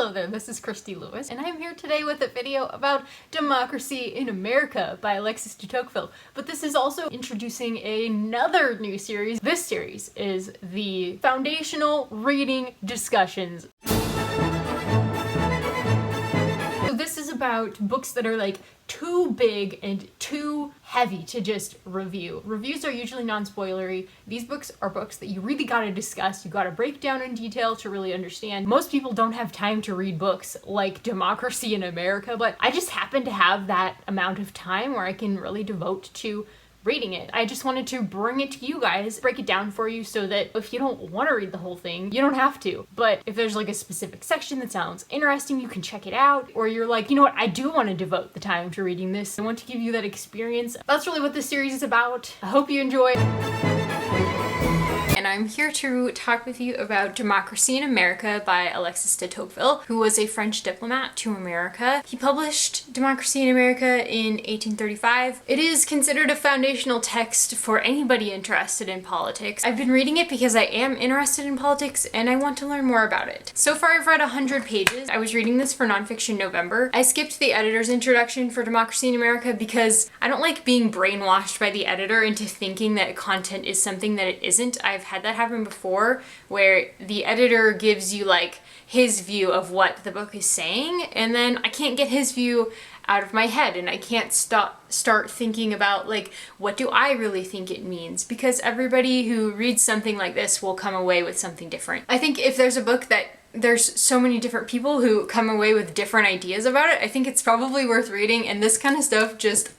Hello there, this is Christy Lewis, and I'm here today with a video about Democracy in America by Alexis de Tocqueville. But this is also introducing another new series. This series is the Foundational Reading Discussions. So this is about books that are like too big and too heavy to just review. Reviews are usually non-spoilery. These books are books that you really gotta discuss, you gotta break down in detail to really understand. Most people don't have time to read books like Democracy in America, but I just happen to have that amount of time where I can really devote to reading it. I just wanted to bring it to you guys, break it down for you so that if you don't want to read the whole thing, you don't have to. But if there's like a specific section that sounds interesting, you can check it out. Or you're like, you know what, I do want to devote the time to reading this. I want to give you that experience. That's really what this series is about. I hope you enjoy. And I'm here to talk with you about Democracy in America by Alexis de Tocqueville, who was a French diplomat to America. He published Democracy in America in 1835. It is considered a foundational text for anybody interested in politics. I've been reading it because I am interested in politics and I want to learn more about it. So far I've read 100 pages. I was reading this for Nonfiction November. I skipped the editor's introduction for Democracy in America because I don't like being brainwashed by the editor into thinking that content is something that it isn't. I've had that happen before where the editor gives you like his view of what the book is saying and then I can't get his view out of my head and I can't start thinking about like what do I really think it means, because everybody who reads something like this will come away with something different. I think if there's a book that there's so many different people who come away with different ideas about it, I think it's probably worth reading, and this kind of stuff just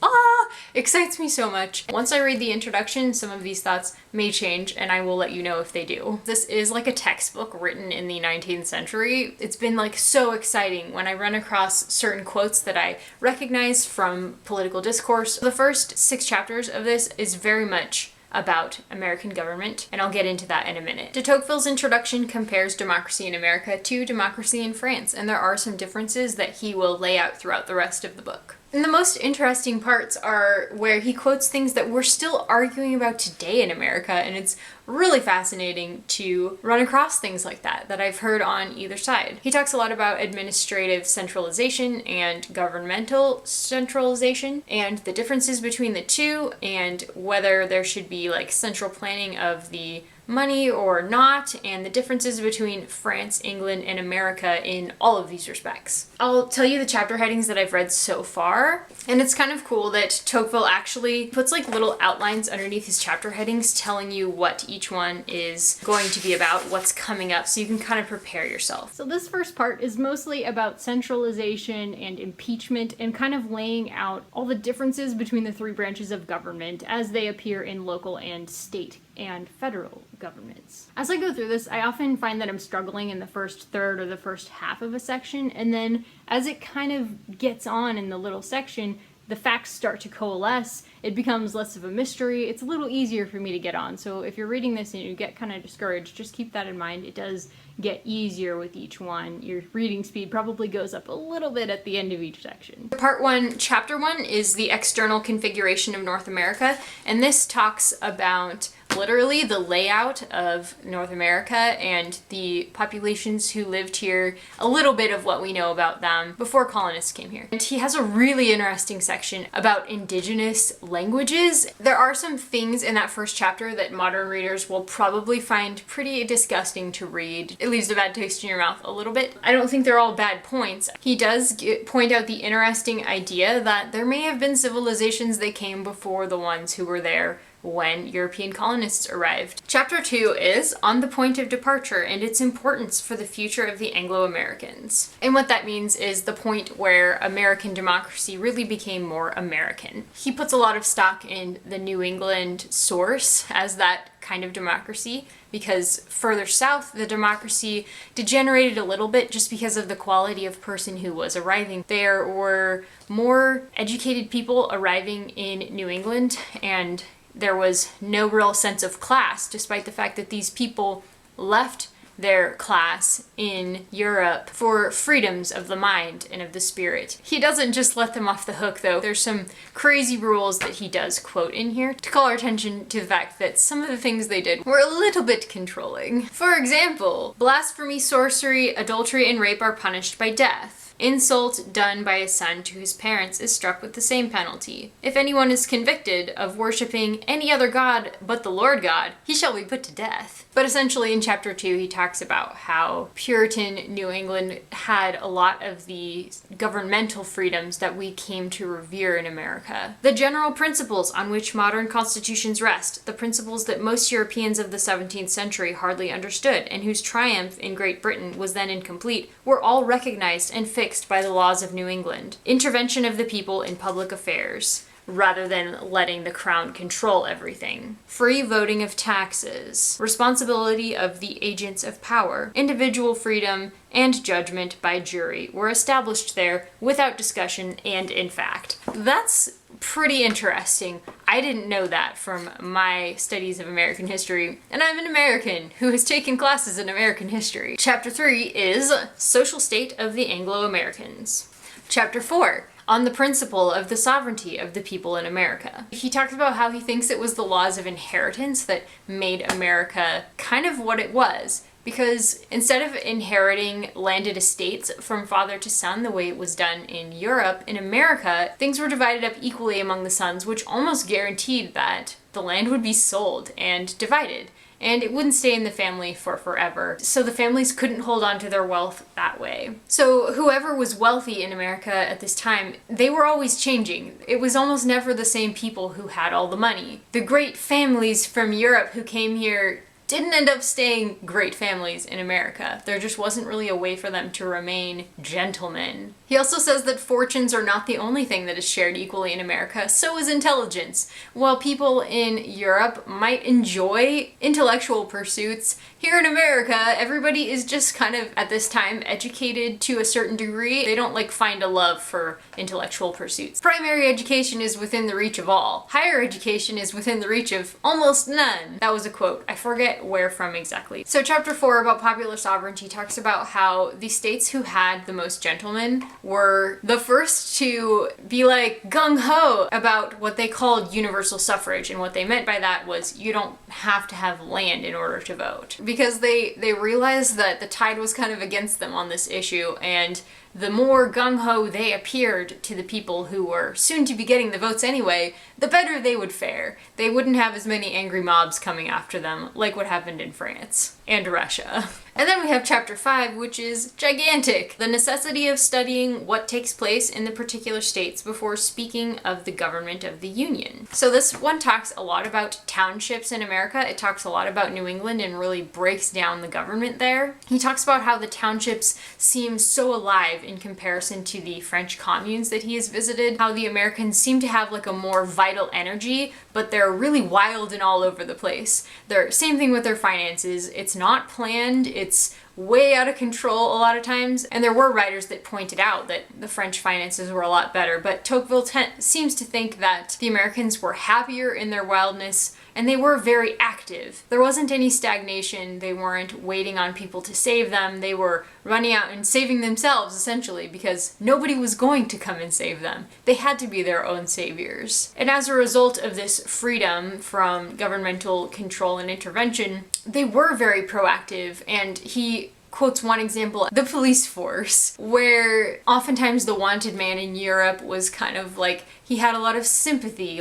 excites me so much. Once I read the introduction, some of these thoughts may change and I will let you know if they do. This is like a textbook written in the 19th century. It's been like so exciting when I run across certain quotes that I recognize from political discourse. The first 6 chapters of this is very much about American government, and I'll get into that in a minute. De Tocqueville's introduction compares Democracy in America to Democracy in France, and there are some differences that he will lay out throughout the rest of the book. And the most interesting parts are where he quotes things that we're still arguing about today in America, and it's really fascinating to run across things like that I've heard on either side. He talks a lot about administrative centralization and governmental centralization and the differences between the two and whether there should be like central planning of the money or not, and the differences between France, England, and America in all of these respects. I'll tell you the chapter headings that I've read so far, and it's kind of cool that Tocqueville actually puts like little outlines underneath his chapter headings telling you what each one is going to be about, what's coming up, so you can kind of prepare yourself. So this first part is mostly about centralization and impeachment and kind of laying out all the differences between the 3 branches of government as they appear in local and state and federal governments. As I go through this, I often find that I'm struggling in the first third or the first half of a section, and then as it kind of gets on in the little section, the facts start to coalesce, it becomes less of a mystery, it's a little easier for me to get on. So if you're reading this and you get kind of discouraged, just keep that in mind. It does get easier with each one. Your reading speed probably goes up a little bit at the end of each section. Part 1, Chapter 1 is the external configuration of North America, and this talks about literally the layout of North America and the populations who lived here, a little bit of what we know about them before colonists came here. And he has a really interesting section about indigenous languages. There are some things in that first chapter that modern readers will probably find pretty disgusting to read. It leaves a bad taste in your mouth a little bit. I don't think they're all bad points. He does point out the interesting idea that there may have been civilizations that came before the ones who were there when European colonists arrived. Chapter 2 is On the Point of Departure and its importance for the future of the Anglo-Americans. And what that means is the point where American democracy really became more American. He puts a lot of stock in the New England source as that kind of democracy, because further south the democracy degenerated a little bit just because of the quality of person who was arriving. There were more educated people arriving in New England, and there was no real sense of class, despite the fact that these people left their class in Europe for freedoms of the mind and of the spirit. He doesn't just let them off the hook though. There's some crazy rules that he does quote in here to call our attention to the fact that some of the things they did were a little bit controlling. For example, blasphemy, sorcery, adultery, and rape are punished by death. Insult done by a son to his parents is struck with the same penalty. If anyone is convicted of worshipping any other god but the Lord God, he shall be put to death. But essentially in chapter 2, he talks about how Puritan New England had a lot of the governmental freedoms that we came to revere in America. The general principles on which modern constitutions rest, the principles that most Europeans of the 17th century hardly understood and whose triumph in Great Britain was then incomplete, were all recognized and fixed by the laws of New England. Intervention of the people in public affairs, rather than letting the crown control everything. Free voting of taxes, responsibility of the agents of power, individual freedom, and judgment by jury were established there without discussion and in fact. That's pretty interesting. I didn't know that from my studies of American history, and I'm an American who has taken classes in American history. Chapter 3 is Social State of the Anglo-Americans. Chapter 4, on the principle of the sovereignty of the people in America. He talks about how he thinks it was the laws of inheritance that made America kind of what it was. Because instead of inheriting landed estates from father to son the way it was done in Europe, in America, things were divided up equally among the sons, which almost guaranteed that the land would be sold and divided. And it wouldn't stay in the family for forever. So the families couldn't hold on to their wealth that way. So whoever was wealthy in America at this time, they were always changing. It was almost never the same people who had all the money. The great families from Europe who came here didn't end up staying great families in America. There just wasn't really a way for them to remain gentlemen. He also says that fortunes are not the only thing that is shared equally in America, so is intelligence. While people in Europe might enjoy intellectual pursuits, here in America, everybody is just kind of, at this time, educated to a certain degree. They don't find a love for intellectual pursuits. Primary education is within the reach of all. Higher education is within the reach of almost none. That was a quote. I forget where from exactly. So chapter 4 about popular sovereignty talks about how the states who had the most gentlemen were the first to be gung-ho about what they called universal suffrage, and what they meant by that was you don't have to have land in order to vote. Because they realized that the tide was kind of against them on this issue, and the more gung-ho they appeared to the people who were soon to be getting the votes anyway, the better they would fare. They wouldn't have as many angry mobs coming after them, like what happened in France and Russia. And then we have chapter 5, which is gigantic. The necessity of studying what takes place in the particular states before speaking of the government of the Union. So this one talks a lot about townships in America. It talks a lot about New England and really breaks down the government there. He talks about how the townships seem so alive in comparison to the French communes that he has visited, how the Americans seem to have a more vital energy, but they're really wild and all over the place. Same thing with their finances. It's not planned, it's way out of control a lot of times, and there were writers that pointed out that the French finances were a lot better, but Tocqueville seems to think that the Americans were happier in their wildness, and they were very active. There wasn't any stagnation. They weren't waiting on people to save them. They were running out and saving themselves, essentially, because nobody was going to come and save them. They had to be their own saviors. And as a result of this freedom from governmental control and intervention, they were very proactive, and he quotes one example, the police force, where oftentimes the wanted man in Europe was kind of he had a lot of sympathy.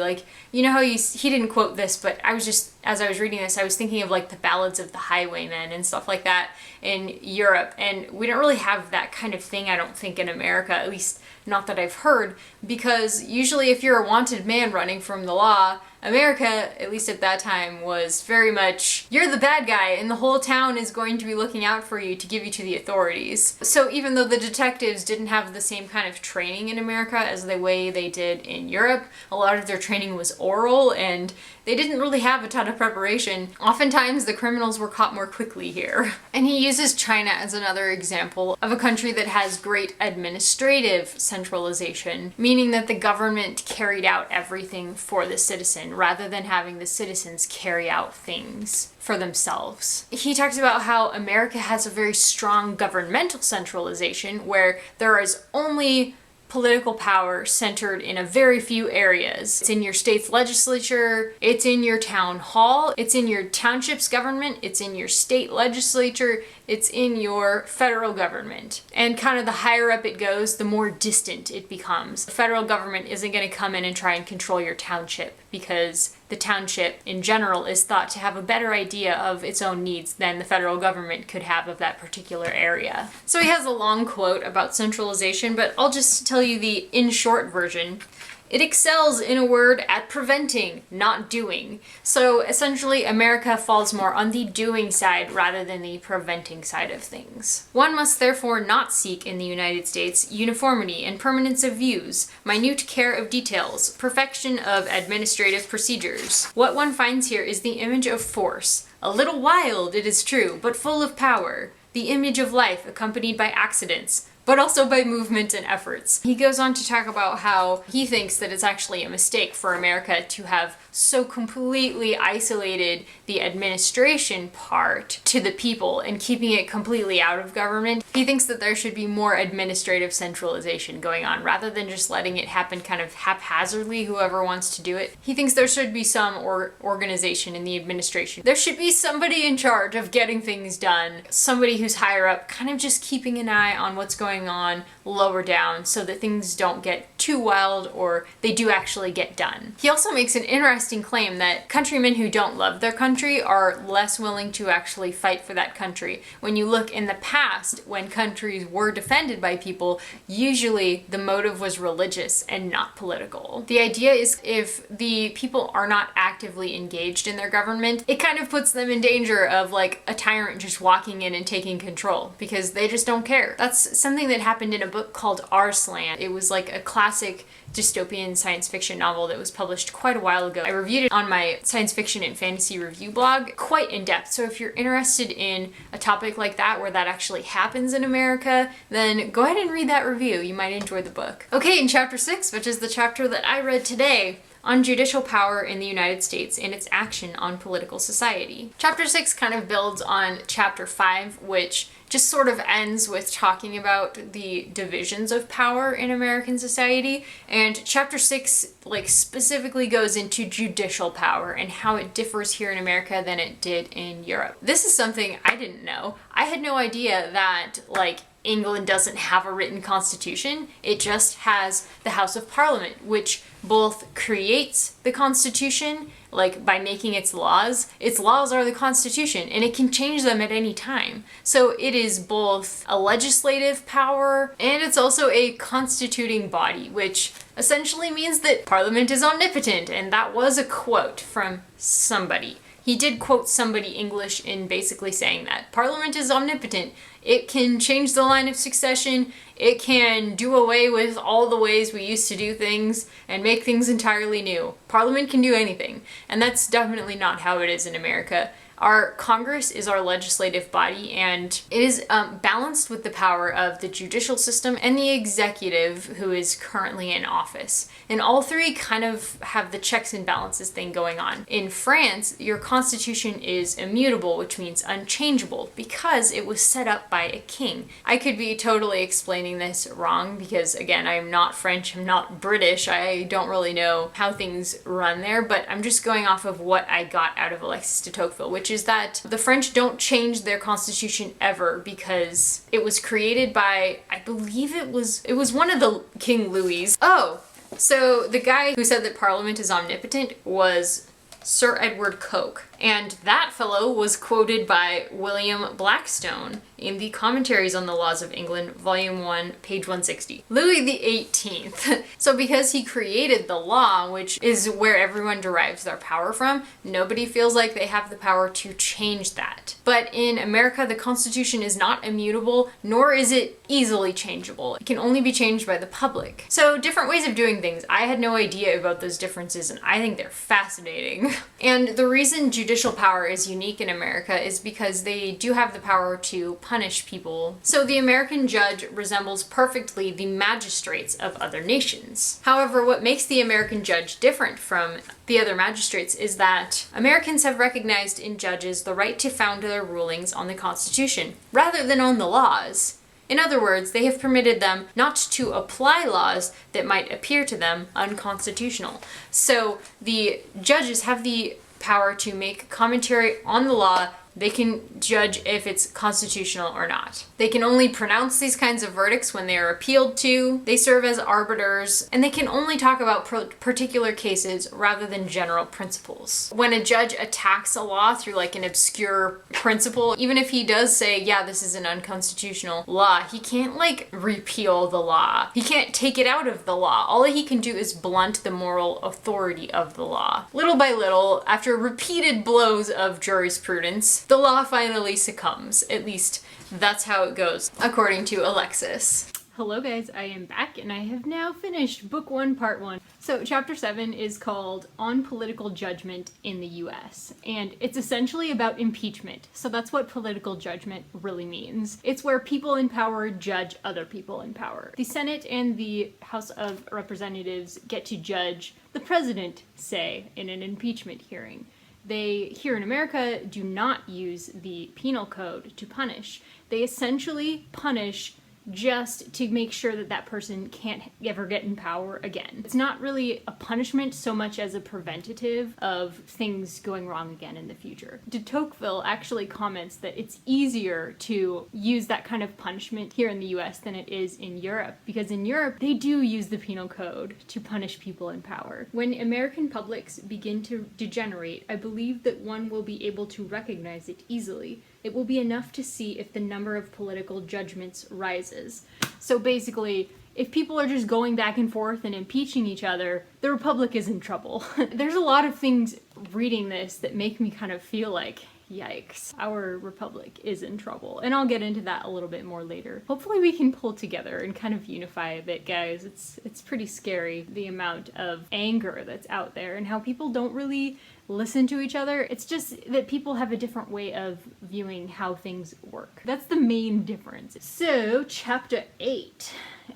You know how he didn't quote this, but as I was reading this, I was thinking of the ballads of the highwaymen and stuff like that in Europe, and we don't really have that kind of thing, I don't think, in America, at least not that I've heard, because usually if you're a wanted man running from the law, America, at least at that time, was very much, you're the bad guy and the whole town is going to be looking out for you to give you to the authorities. So even though the detectives didn't have the same kind of training in America as the way they did in Europe, a lot of their training was oral, and they didn't really have a ton of of preparation, oftentimes the criminals were caught more quickly here. And he uses China as another example of a country that has great administrative centralization, meaning that the government carried out everything for the citizen rather than having the citizens carry out things for themselves. He talks about how America has a very strong governmental centralization where there is only political power centered in a very few areas. It's in your state's legislature, it's in your town hall, it's in your township's government, it's in your state legislature, it's in your federal government. And kind of the higher up it goes, the more distant it becomes. The federal government isn't going to come in and try and control your township because the township in general is thought to have a better idea of its own needs than the federal government could have of that particular area. So he has a long quote about centralization, but I'll just tell you the in short version. It excels, in a word, at preventing, not doing. So essentially, America falls more on the doing side rather than the preventing side of things. One must therefore not seek in the United States uniformity and permanence of views, minute care of details, perfection of administrative procedures. What one finds here is the image of force, a little wild, it is true, but full of power, the image of life accompanied by accidents, but also by movement and efforts. He goes on to talk about how he thinks that it's actually a mistake for America to have so completely isolated the administration part to the people and keeping it completely out of government. He thinks that there should be more administrative centralization going on rather than just letting it happen kind of haphazardly, whoever wants to do it. He thinks there should be some organization in the administration. There should be somebody in charge of getting things done, somebody who's higher up, kind of just keeping an eye on what's going on lower down so that things don't get too wild or they do actually get done. He also makes an interesting claim that countrymen who don't love their country are less willing to actually fight for that country. When you look in the past, when countries were defended by people, usually the motive was religious and not political. The idea is if the people are not actively engaged in their government, it kind of puts them in danger of like a tyrant just walking in and taking control because they just don't care. That's something that happened in a book called Arslan. It was like a classic dystopian science fiction novel that was published quite a while ago. I reviewed it on my science fiction and fantasy review blog quite in depth. So if you're interested in a topic like that where that actually happens in America, then go ahead and read that review. You might enjoy the book. Okay, in chapter 6, which is the chapter that I read today, on judicial power in the United States and its action on political society. Chapter 6 kind of builds on chapter 5, which just sort of ends with talking about the divisions of power in American society, and chapter 6 like specifically goes into judicial power and how it differs here in America than it did in Europe. This is something I didn't know. I had no idea that like England doesn't have a written constitution. It just has the House of Parliament, which both creates the constitution, like by making its laws. Its laws are the constitution, and it can change them at any time. So it is both a legislative power, and it's also a constituting body, which essentially means that Parliament is omnipotent, and that was a quote from somebody. He did quote somebody English in basically saying that. Parliament is omnipotent. It can change the line of succession. It can do away with all the ways we used to do things and make things entirely new. Parliament can do anything. And that's definitely not how it is in America. Our Congress is our legislative body, and it is balanced with the power of the judicial system and the executive, who is currently in office. And all three kind of have the checks and balances thing going on. In France, your constitution is immutable, which means unchangeable, because it was set up by a king. I could be totally explaining this wrong because, again, I'm not French, I'm not British, I don't really know how things run there, but I'm just going off of what I got out of Alexis de Tocqueville, which is that the French don't change their constitution ever because it was created by, I believe it was one of the King Louis. Oh, so the guy who said that Parliament is omnipotent was Sir Edward Coke. And that fellow was quoted by William Blackstone in the Commentaries on the Laws of England, Volume 1, page 160. Louis XVIII. So because he created the law, which is where everyone derives their power from, nobody feels like they have the power to change that. But in America, the Constitution is not immutable, nor is it easily changeable. It can only be changed by the public. So different ways of doing things. I had no idea about those differences, and I think they're fascinating. And the reason judicial power is unique in America is because they do have the power to punish people. So the American judge resembles perfectly the magistrates of other nations. However, what makes the American judge different from the other magistrates is that Americans have recognized in judges the right to found their rulings on the Constitution rather than on the laws. In other words, they have permitted them not to apply laws that might appear to them unconstitutional. So the judges have the power to make commentary on the law. They can judge if it's constitutional or not. They can only pronounce these kinds of verdicts when they are appealed to. They serve as arbiters, and they can only talk about particular cases rather than general principles. When a judge attacks a law through like an obscure principle, even if he does say, yeah, this is an unconstitutional law, he can't like repeal the law. He can't take it out of the law. All he can do is blunt the moral authority of the law. Little by little, after repeated blows of jurisprudence, the law finally succumbs. At least that's how it goes, according to Alexis. Hello guys, I am back and I have now finished book 1, part 1. So chapter 7 is called On Political Judgment in the US, and it's essentially about impeachment. So that's what political judgment really means. It's where people in power judge other people in power. The Senate and the House of Representatives get to judge the president, say, in an impeachment hearing. They, here in America, do not use the penal code to punish. They essentially punish just to make sure that that person can't ever get in power again. It's not really a punishment so much as a preventative of things going wrong again in the future. De Tocqueville actually comments that it's easier to use that kind of punishment here in the US than it is in Europe, because in Europe they do use the penal code to punish people in power. When American publics begin to degenerate, I believe that one will be able to recognize it easily. It will be enough to see if the number of political judgments rises. So basically, if people are just going back and forth and impeaching each other, the Republic is in trouble. There's a lot of things reading this that make me kind of feel like, yikes, our Republic is in trouble. And I'll get into that a little bit more later. Hopefully we can pull together and kind of unify a bit, guys. It's pretty scary, the amount of anger that's out there and how people don't really listen to each other. It's just that people have a different way of viewing how things work. That's the main difference. So, chapter 8,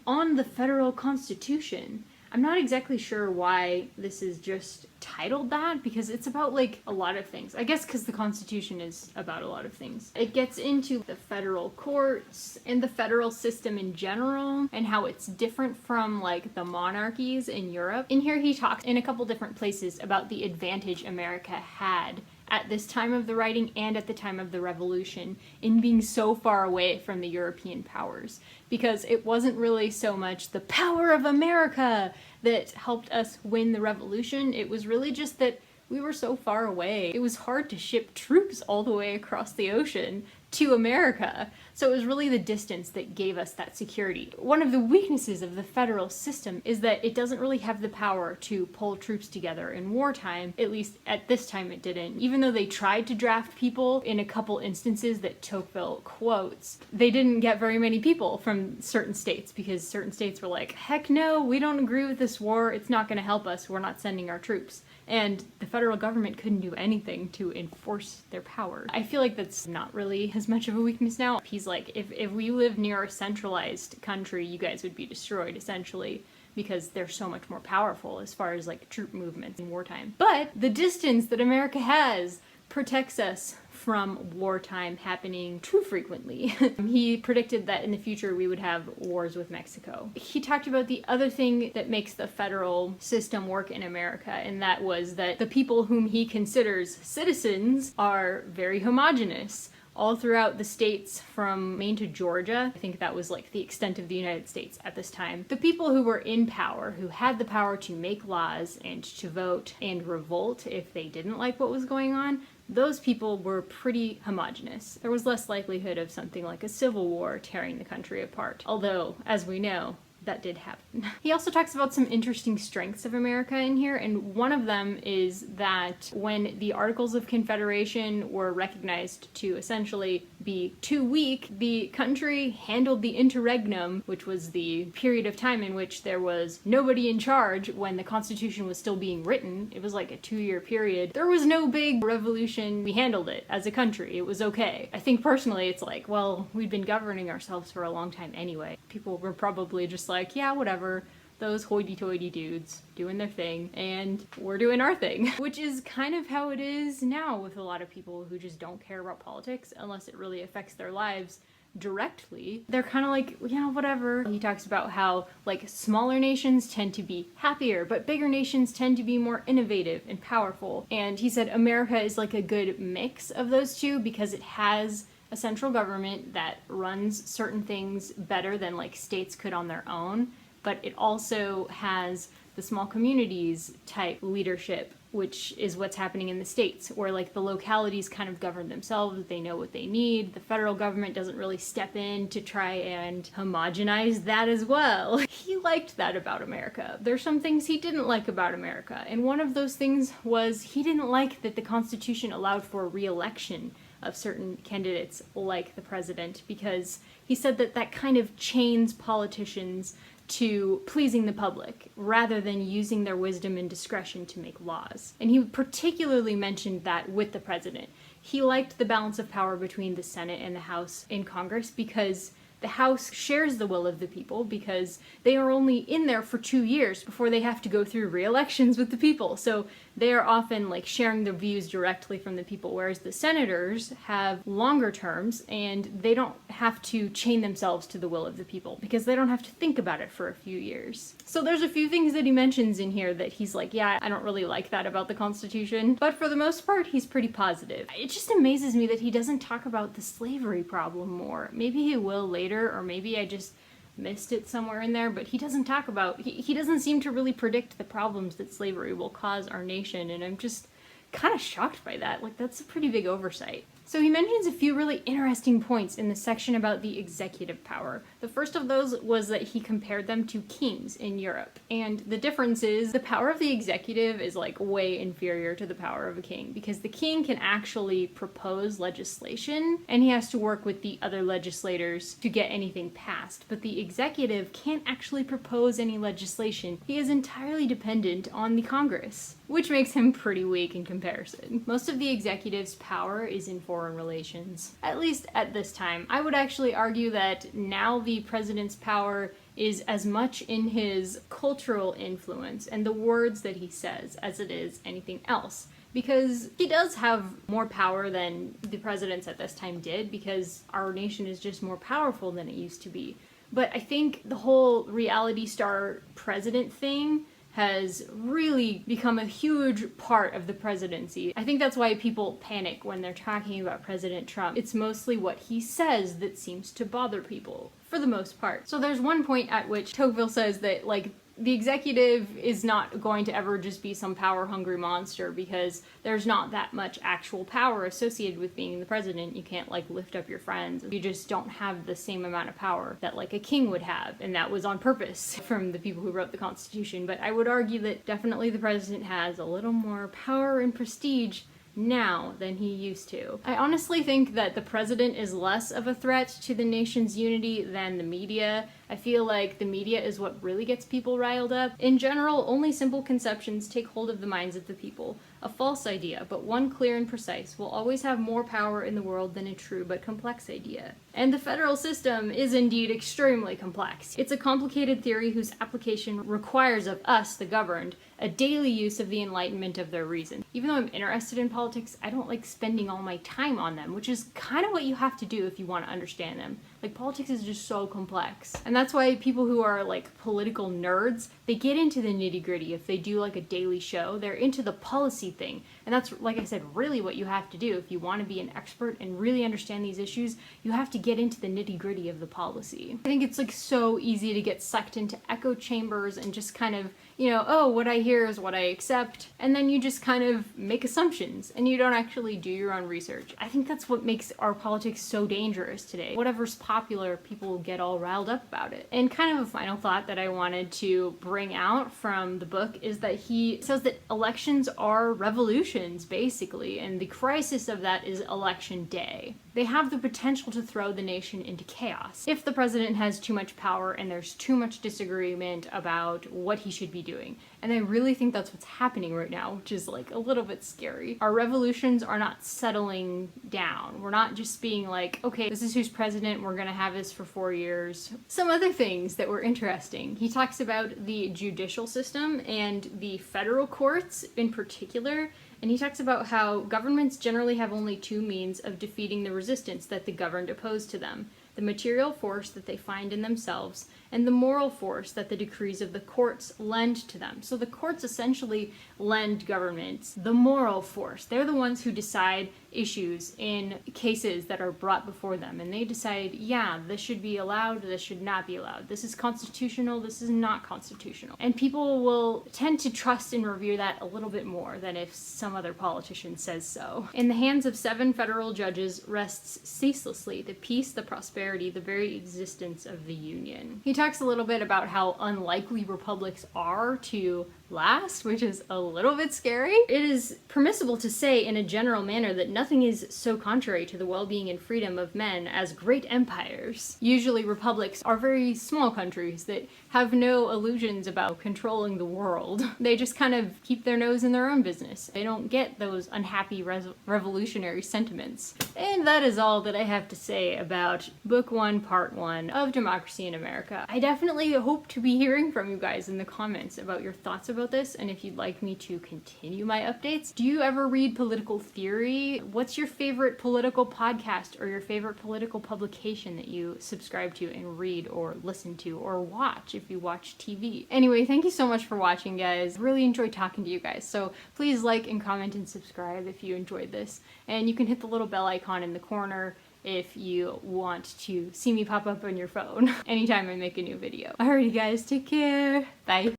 on the federal constitution. I'm not exactly sure why this is just titled that, because it's about like a lot of things. I guess because the Constitution is about a lot of things. It gets into the federal courts and the federal system in general and how it's different from like the monarchies in Europe. In here he talks in a couple different places about the advantage America had at this time of the writing and at the time of the Revolution in being so far away from the European powers, because it wasn't really so much the power of America that helped us win the Revolution. It was really just that we were so far away. It was hard to ship troops all the way across the ocean to America. So it was really the distance that gave us that security. One of the weaknesses of the federal system is that it doesn't really have the power to pull troops together in wartime. At least at this time it didn't. Even though they tried to draft people in a couple instances that Tocqueville quotes, they didn't get very many people from certain states because certain states were like, heck no, we don't agree with this war, it's not gonna help us, we're not sending our troops. And the federal government couldn't do anything to enforce their power. I feel like that's not really as much of a weakness now. He's like, if we lived near a centralized country, you guys would be destroyed, essentially, because they're so much more powerful as far as like troop movements in wartime. But the distance that America has protects us from wartime happening too frequently. He predicted that in the future we would have wars with Mexico. He talked about the other thing that makes the federal system work in America, and that was that the people whom he considers citizens are very homogenous. All throughout the states from Maine to Georgia, I think that was like the extent of the United States at this time. The people who were in power, who had the power to make laws and to vote and revolt if they didn't like what was going on, those people were pretty homogenous. There was less likelihood of something like a civil war tearing the country apart. Although, as we know, that did happen. He also talks about some interesting strengths of America in here, and one of them is that when the Articles of Confederation were recognized to essentially be too weak, the country handled the interregnum, which was the period of time in which there was nobody in charge when the Constitution was still being written. It was like a 2-year period. There was no big revolution. We handled it as a country. It was okay. I think personally it's like, well, we'd been governing ourselves for a long time anyway. People were probably just like, yeah, whatever. Those hoity-toity dudes doing their thing, and we're doing our thing. Which is kind of how it is now with a lot of people who just don't care about politics unless it really affects their lives directly. They're kind of like, yeah, whatever. He talks about how, like, smaller nations tend to be happier, but bigger nations tend to be more innovative and powerful. And he said America is like a good mix of those two because it has a central government that runs certain things better than, like, states could on their own. But it also has the small communities type leadership, which is what's happening in the states, where like the localities kind of govern themselves, they know what they need. The federal government doesn't really step in to try and homogenize that as well. He liked that about America. There's some things he didn't like about America, and one of those things was he didn't like that the Constitution allowed for re-election of certain candidates like the president, because he said that that kind of chains politicians to pleasing the public rather than using their wisdom and discretion to make laws. And he particularly mentioned that with the president. He liked the balance of power between the Senate and the House in Congress because the House shares the will of the people because they are only in there for 2 years before they have to go through re-elections with the people. So they are often like sharing their views directly from the people, whereas the senators have longer terms and they don't have to chain themselves to the will of the people because they don't have to think about it for a few years. So there's a few things that he mentions in here that he's like, yeah, I don't really like that about the Constitution, but for the most part, he's pretty positive. It just amazes me that he doesn't talk about the slavery problem more. Maybe he will later, or maybe I just missed it somewhere in there, but he doesn't talk about, he doesn't seem to really predict the problems that slavery will cause our nation, and I'm just kind of shocked by that. Like, that's a pretty big oversight. So he mentions a few really interesting points in the section about the executive power. The first of those was that he compared them to kings in Europe. And the difference is the power of the executive is like way inferior to the power of a king, because the king can actually propose legislation and he has to work with the other legislators to get anything passed. But the executive can't actually propose any legislation. He is entirely dependent on the Congress, which makes him pretty weak in comparison. Most of the executive's power is in foreign relations, at least at this time. I would actually argue that now the president's power is as much in his cultural influence and the words that he says as it is anything else. Because he does have more power than the presidents at this time did, because our nation is just more powerful than it used to be. But I think the whole reality star president thing has really become a huge part of the presidency. I think that's why people panic when they're talking about President Trump. It's mostly what he says that seems to bother people, for the most part. So there's one point at which Tocqueville says that, like, the executive is not going to ever just be some power-hungry monster because there's not that much actual power associated with being the president. You can't, like, lift up your friends. You just don't have the same amount of power that, like, a king would have, and that was on purpose from the people who wrote the Constitution. But I would argue that definitely the president has a little more power and prestige now than he used to. I honestly think that the president is less of a threat to the nation's unity than the media. I feel like the media is what really gets people riled up. In general, only simple conceptions take hold of the minds of the people. A false idea, but one clear and precise, will always have more power in the world than a true but complex idea. And the federal system is indeed extremely complex. It's a complicated theory whose application requires of us, the governed, a daily use of the enlightenment of their reason. Even though I'm interested in politics, I don't like spending all my time on them, which is kind of what you have to do if you want to understand them. Like, politics is just so complex. And that's why people who are, like, political nerds, they get into the nitty-gritty. If they do, like, a daily show, they're into the policy thing. And that's, like I said, really what you have to do. If you want to be an expert and really understand these issues, you have to get into the nitty-gritty of the policy. I think it's, like, so easy to get sucked into echo chambers and just kind of, you know, oh, what I hear is what I accept, and then you just kind of make assumptions, and you don't actually do your own research. I think that's what makes our politics so dangerous today. Whatever's popular, people will get all riled up about it. And kind of a final thought that I wanted to bring out from the book is that he says that elections are revolutions, basically, and the crisis of that is election day. They have the potential to throw the nation into chaos if the president has too much power and there's too much disagreement about what he should be doing. And I really think that's what's happening right now, which is like a little bit scary. Our revolutions are not settling down. We're not just being like, okay, this is who's president, we're gonna have this for 4 years. Some other things that were interesting. He talks about the judicial system and the federal courts in particular. And he talks about how governments generally have only two means of defeating the resistance that the governed oppose to them: the material force that they find in themselves, and the moral force that the decrees of the courts lend to them. So the courts essentially lend governments the moral force. They're the ones who decide issues in cases that are brought before them, and they decide, yeah, this should be allowed, this should not be allowed, this is constitutional, this is not constitutional. And people will tend to trust and revere that a little bit more than if some other politician says so. In the hands of 7 federal judges rests ceaselessly the peace, the prosperity, the very existence of the Union. He talks a little bit about how unlikely republics are to last, which is a little bit scary. It is permissible to say in a general manner that nothing is so contrary to the well-being and freedom of men as great empires. Usually republics are very small countries that have no illusions about controlling the world. They just kind of keep their nose in their own business. They don't get those unhappy revolutionary sentiments. And that is all that I have to say about Book 1, Part 1 of Democracy in America. I definitely hope to be hearing from you guys in the comments about your thoughts about this, and if you'd like me to continue my updates. Do you ever read political theory? What's your favorite political podcast or your favorite political publication that you subscribe to and read or listen to or watch if you watch TV? Anyway, thank you so much for watching, guys. I really enjoyed talking to you guys, so please like and comment and subscribe if you enjoyed this. And you can hit the little bell icon in the corner if you want to see me pop up on your phone anytime I make a new video. Alrighty guys, take care. Bye.